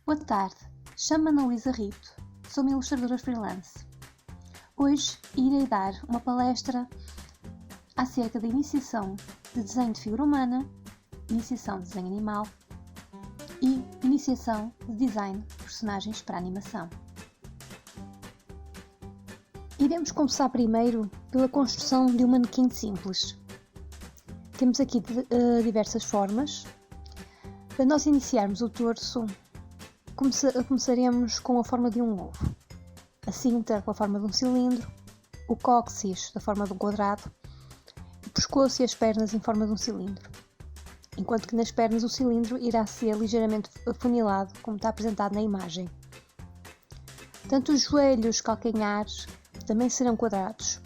Boa tarde, chamo-me Ana Luísa Rito, sou uma ilustradora freelance. Hoje irei dar uma palestra acerca da iniciação de desenho de figura humana, iniciação de desenho animal e iniciação de design de personagens para animação. Iremos começar primeiro pela construção de um manequim simples. Temos aqui diversas formas. Para nós iniciarmos o torso, começaremos com a forma de um ovo, a cinta com a forma de um cilindro, o cóccix da forma de um quadrado, o pescoço e as pernas em forma de um cilindro, enquanto que nas pernas o cilindro irá ser ligeiramente afunilado, como está apresentado na imagem. Tanto os joelhos, calcanhares também serão quadrados,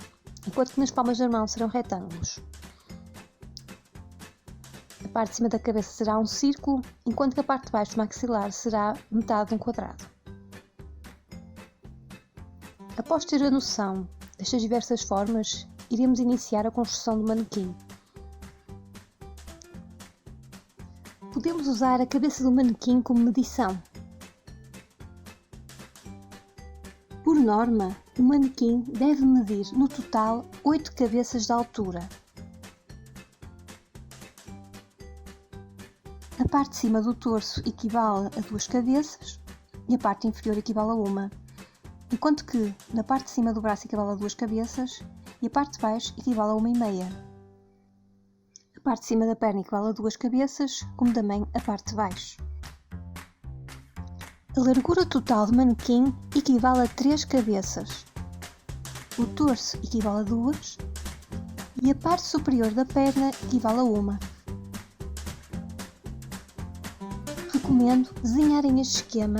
enquanto que nas palmas da mão serão retângulos. A parte de cima da cabeça será um círculo, enquanto que a parte de baixo do maxilar será metade de um quadrado. Após ter a noção destas diversas formas, iremos iniciar a construção do manequim. Podemos usar a cabeça do manequim como medição. Por norma, o manequim deve medir no total 8 cabeças de altura. A parte de cima do torso equivale a 2 cabeças e a parte inferior equivale a uma, enquanto que na parte de cima do braço equivale a 2 cabeças e a parte de baixo equivale a 1,5. A parte de cima da perna equivale a 2 cabeças, como também a parte de baixo. A largura total do manequim equivale a 3 cabeças. O torso equivale a 2 e a parte superior da perna equivale a 1. Recomendo desenharem este esquema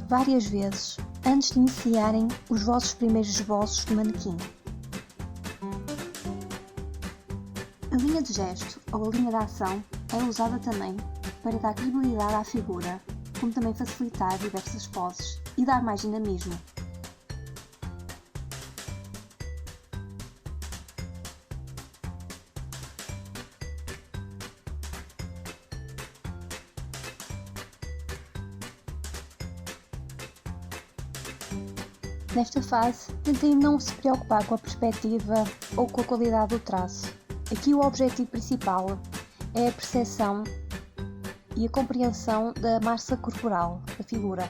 várias vezes antes de iniciarem os vossos primeiros esboços de manequim. A linha de gesto ou a linha de ação é usada também para dar credibilidade à figura, como também facilitar diversas poses e dar mais dinamismo. Nesta fase, tentem não se preocupar com a perspectiva ou com a qualidade do traço. Aqui o objetivo principal é a percepção e a compreensão da massa corporal da figura.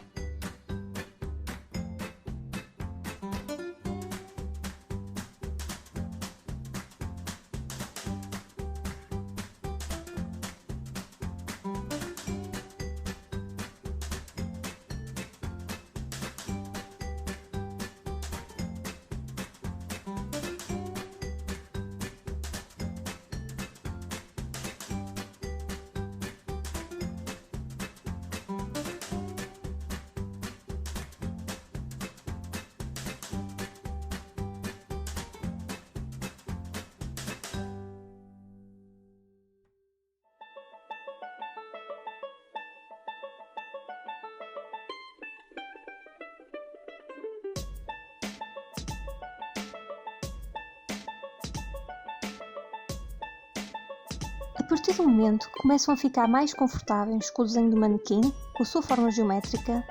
A partir do momento que começam a ficar mais confortáveis com o desenho do manequim, com a sua forma geométrica,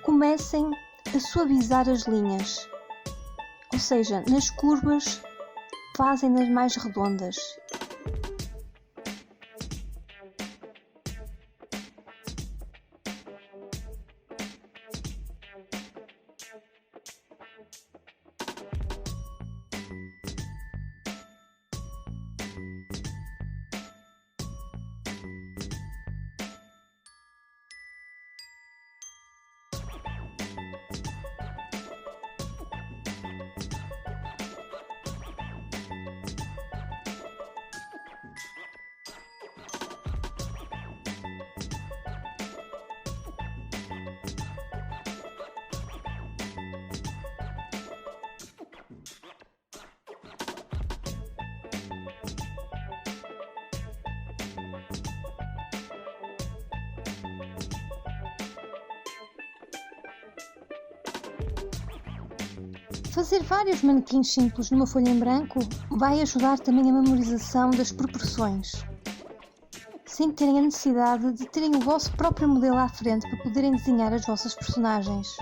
comecem a suavizar as linhas, ou seja, nas curvas fazem-nas mais redondas. Fazer vários manequins simples numa folha em branco vai ajudar também a memorização das proporções. sem terem a necessidade de terem o vosso próprio modelo à frente para poderem desenhar as vossas personagens.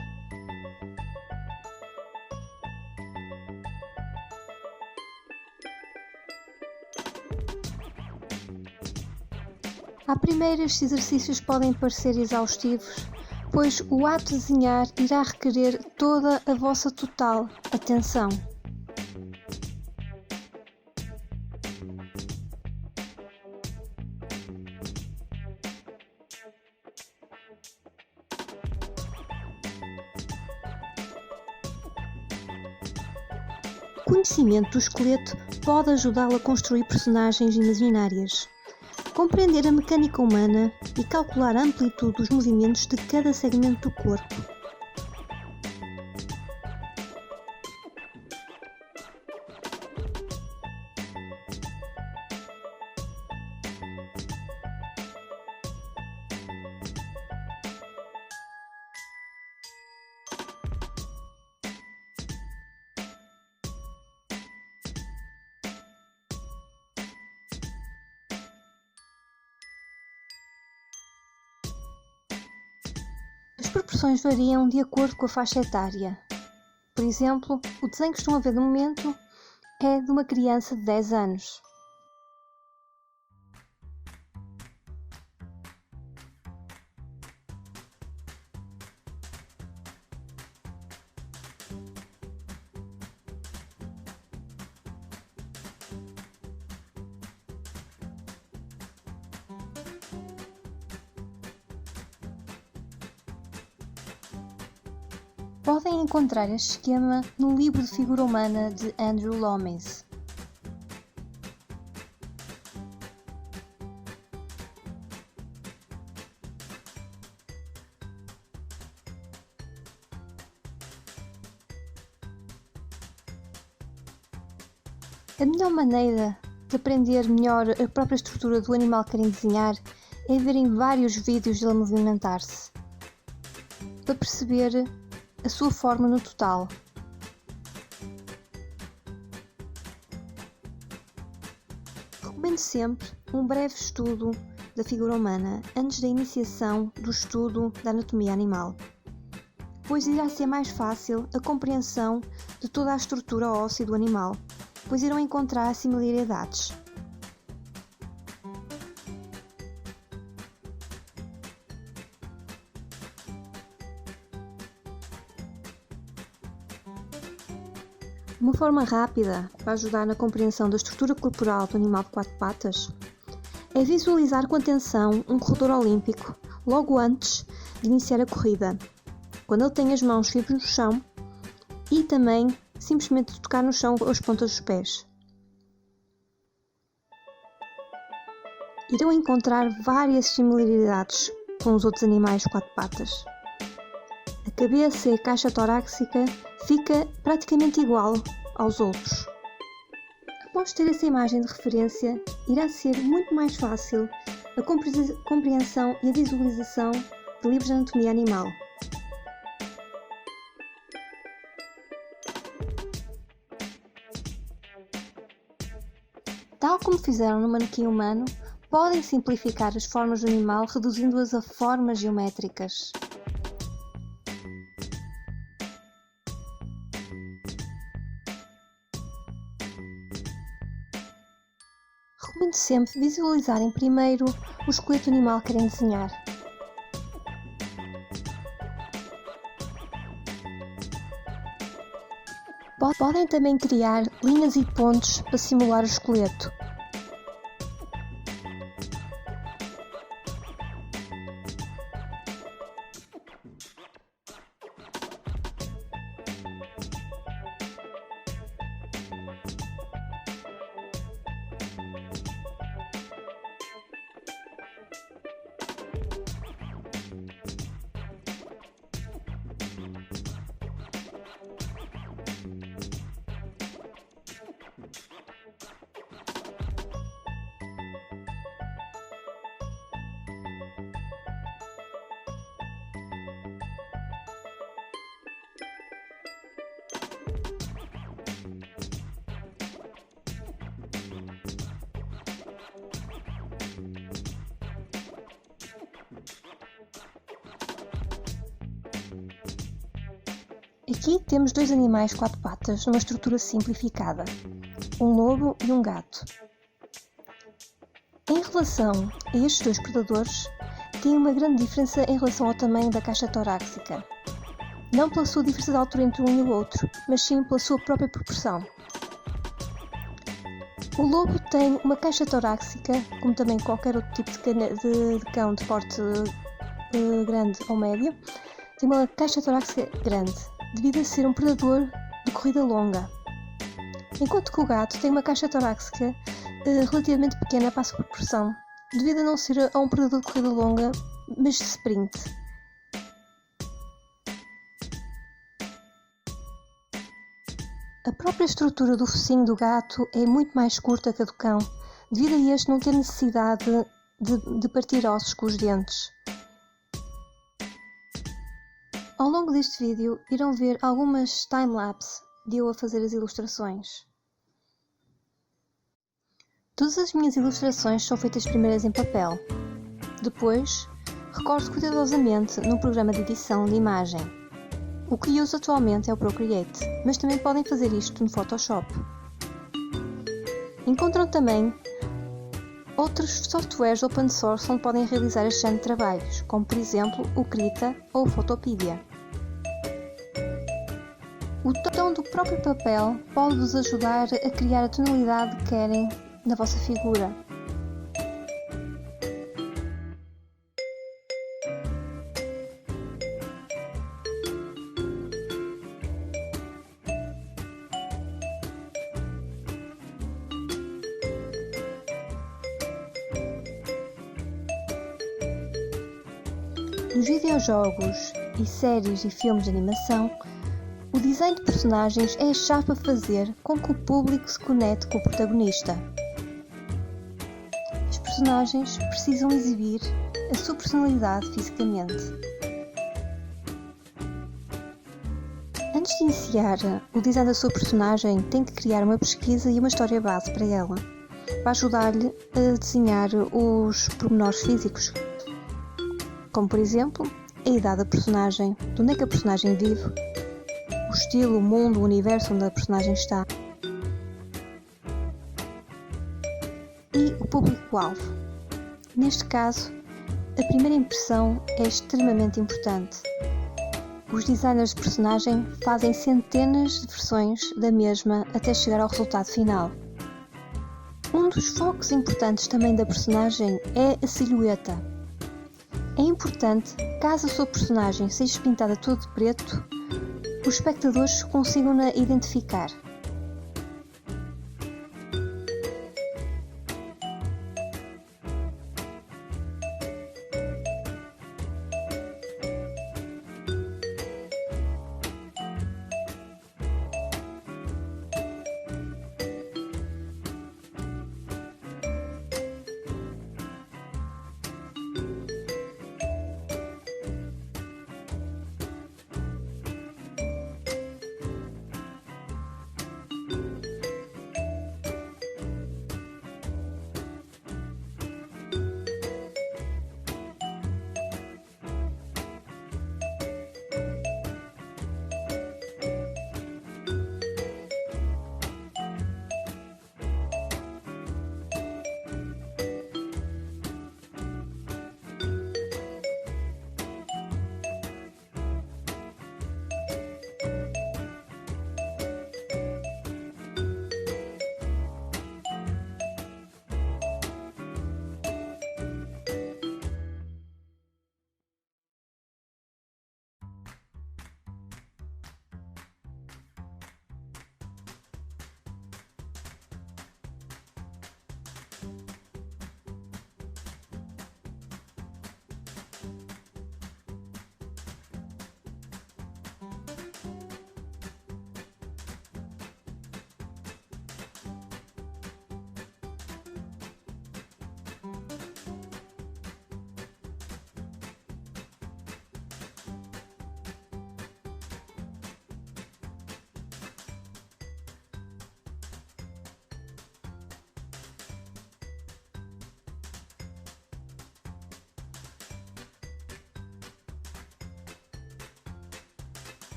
À primeira, estes exercícios podem parecer exaustivos, pois o ato de desenhar irá requerer toda a vossa total atenção. O conhecimento do esqueleto pode ajudá-lo a construir personagens imaginárias, compreender a mecânica humana e calcular a amplitude dos movimentos de cada segmento do corpo. As proporções variam de acordo com a faixa etária. Por exemplo, o desenho que estão a ver no momento é de uma criança de 10 anos. Podem encontrar este esquema no livro de figura humana de Andrew Loomis. A melhor maneira de aprender melhor a própria estrutura do animal que querem desenhar é verem vários vídeos dele movimentar-se, para perceber a sua forma no total. Recomendo sempre um breve estudo da figura humana antes da iniciação do estudo da anatomia animal, pois irá ser mais fácil a compreensão de toda a estrutura óssea do animal, pois irão encontrar similaridades. Uma forma rápida para ajudar na compreensão da estrutura corporal do animal de 4 patas é visualizar com atenção um corredor olímpico logo antes de iniciar a corrida, quando ele tem as mãos firmes no chão e também simplesmente tocar no chão com as pontas dos pés. Irão encontrar várias similaridades com os outros animais de 4 patas. A cabeça e a caixa torácica fica praticamente igual aos outros. Após ter essa imagem de referência, irá ser muito mais fácil a compreensão e a visualização de livros de anatomia animal. Tal como fizeram no manequim humano, podem simplificar as formas do animal reduzindo-as a formas geométricas. Recomendo sempre visualizarem primeiro o esqueleto animal que querem desenhar. Podem também criar linhas e pontos para simular o esqueleto. Aqui temos dois animais quatro patas numa estrutura simplificada, um lobo e um gato. Em relação a estes dois predadores, tem uma grande diferença em relação ao tamanho da caixa torácica. Não pela sua diferença de altura entre um e o outro, mas sim pela sua própria proporção. O lobo tem uma caixa torácica, como também qualquer outro tipo de cão de porte grande ou médio, tem uma caixa torácica grande, devido a ser um predador de corrida longa. Enquanto que o gato tem uma caixa torácica relativamente pequena para a sua proporção, devido a não ser um predador de corrida longa, mas de sprint. A própria estrutura do focinho do gato é muito mais curta que a do cão, devido a este não ter necessidade de partir ossos com os dentes. Ao longo deste vídeo irão ver algumas time-lapse de eu a fazer as ilustrações. Todas as minhas ilustrações são feitas primeiras em papel. Depois, recorto cuidadosamente no programa de edição de imagem. O que uso atualmente é o Procreate, mas também podem fazer isto no Photoshop. Encontram também outros softwares open source onde podem realizar este género de trabalhos, como por exemplo o Krita ou o Photopedia. O tom do próprio papel pode-vos ajudar a criar a tonalidade que querem na vossa figura. Nos videojogos e séries e filmes de animação, o design de personagens é a chave para fazer com que o público se conecte com o protagonista. Os personagens precisam exibir a sua personalidade fisicamente. Antes de iniciar o design da sua personagem, tem que criar uma pesquisa e uma história base para ela, para ajudar-lhe a desenhar os pormenores físicos, como por exemplo, a idade da personagem, de onde é que a personagem vive, o estilo, o mundo, o universo onde a personagem está e o público-alvo. Neste caso, a primeira impressão é extremamente importante. Os designers de personagem fazem centenas de versões da mesma até chegar ao resultado final. Um dos focos importantes também da personagem é a silhueta. É importante, caso a sua personagem seja pintada toda de preto, os espectadores consigam-na identificar.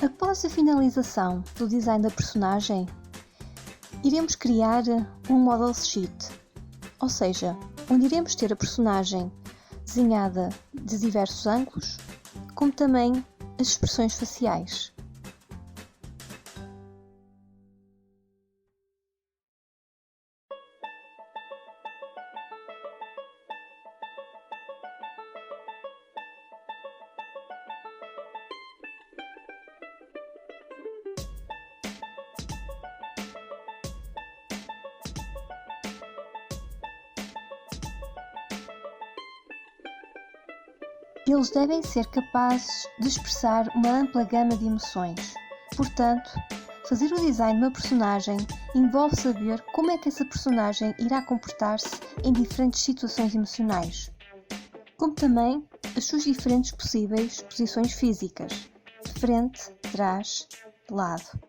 Após a finalização do design da personagem, iremos criar um model sheet, ou seja, onde iremos ter a personagem desenhada de diversos ângulos, como também as expressões faciais. Eles devem ser capazes de expressar uma ampla gama de emoções. Portanto, fazer o design de uma personagem envolve saber como é que essa personagem irá comportar-se em diferentes situações emocionais, como também as suas diferentes possíveis posições físicas, de frente, trás, de lado.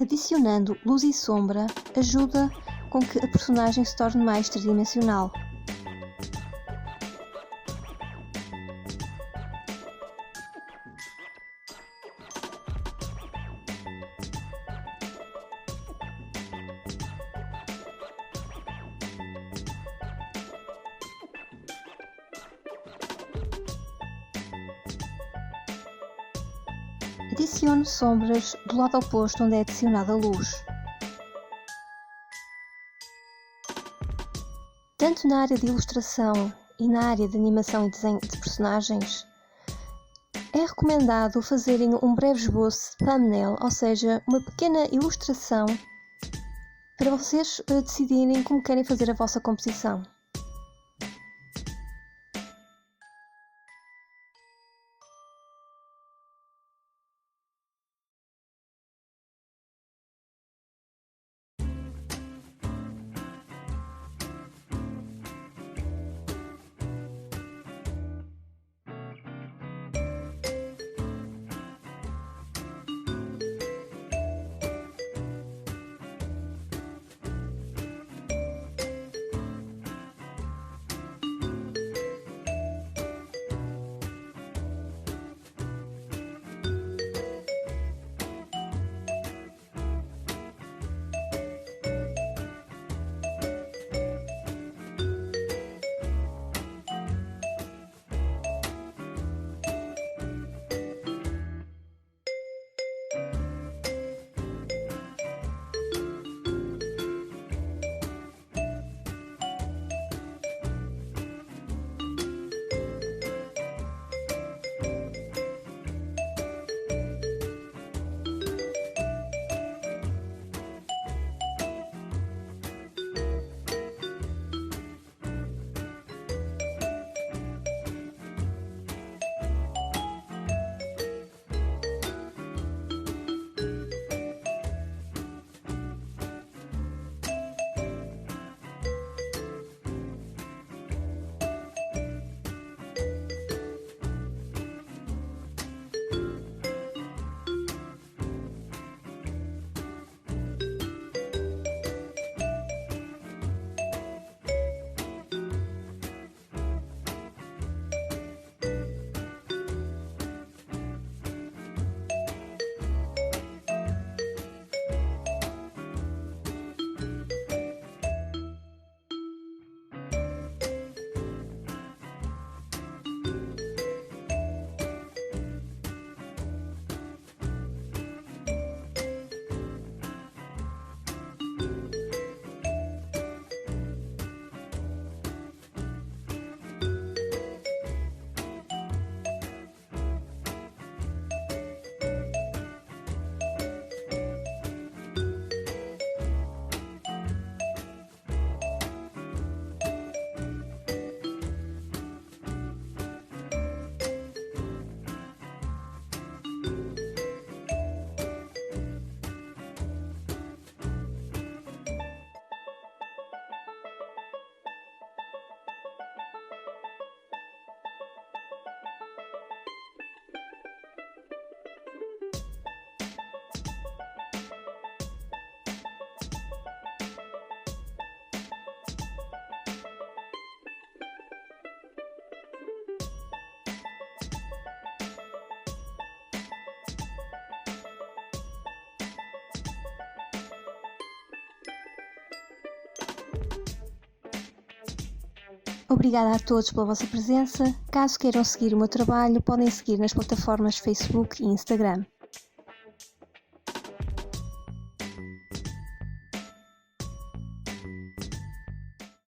Adicionando luz e sombra ajuda com que a personagem se torne mais tridimensional. Adicione sombras do lado oposto onde é adicionada a luz. Tanto na área de ilustração e na área de animação e desenho de personagens, é recomendado fazerem um breve esboço thumbnail, ou seja, uma pequena ilustração para vocês decidirem como querem fazer a vossa composição. Obrigada a todos pela vossa presença. Caso queiram seguir o meu trabalho, podem seguir nas plataformas Facebook e Instagram.